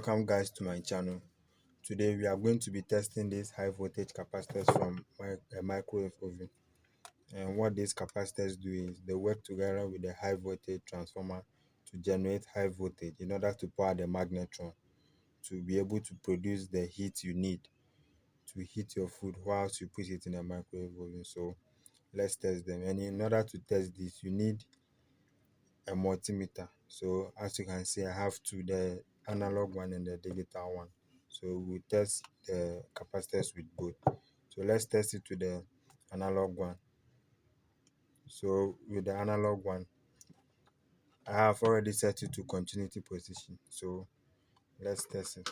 Welcome guys to my channel. Today we are going to be testing these high voltage capacitors from a microwave oven. And what these capacitors do is they work together with the high voltage transformer to generate high voltage in order to power the magnetron to be able to produce the heat you need to heat your food whilst you put it in a microwave oven. So let's test them. And in order to test this, you need a multimeter. So as you can see, I have two, the analog one and the digital one. So we test the capacitors with both. So let's test it with the analog one. So with the analog one, I have already set it to continuity position. So let's test it.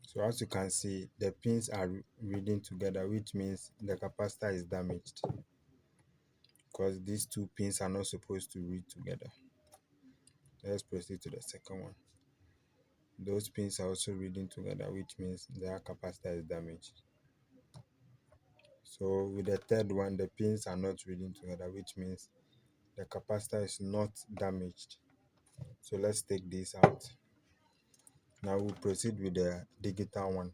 So as you can see, the pins are reading together, which means the capacitor is damaged because these two pins are not supposed to read together. Let's proceed to the second one. Those pins are also reading together, which means their capacitor is damaged. So with the third one, the pins are not reading together, which means the capacitor is not damaged. So let's take this out. Now we'll proceed with the digital one.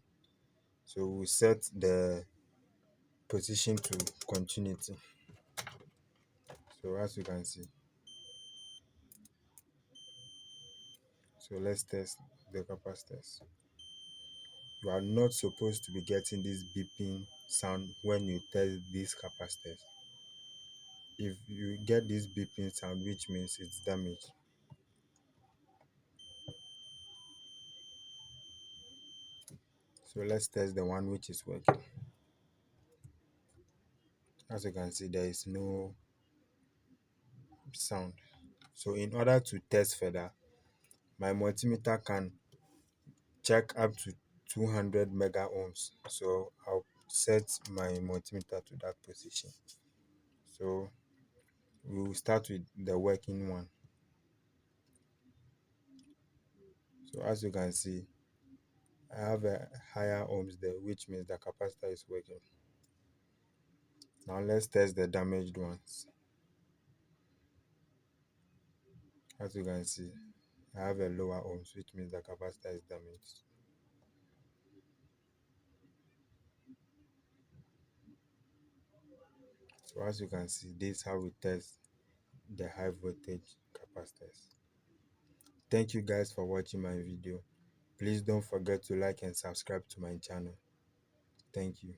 So we'll set the position to continuity. So as you can see. So let's test the capacitors. You are not supposed to be getting this beeping sound when you test these capacitors. If you get this beeping sound, which means it's damaged. So let's test the one which is working. As you can see, there is no sound. So in order to test further, my multimeter can check up to 200 mega ohms. So I'll set my multimeter to that position. So we will start with the working one. So as you can see, I have a higher ohms there, which means the capacitor is working. Now let's test the damaged ones. As you can see, I have a lower ohms, which means the capacitor is damaged. So as you can see, this is how we test the high voltage capacitors. Thank you guys for watching my video. Please don't forget to like and subscribe to my channel. Thank you.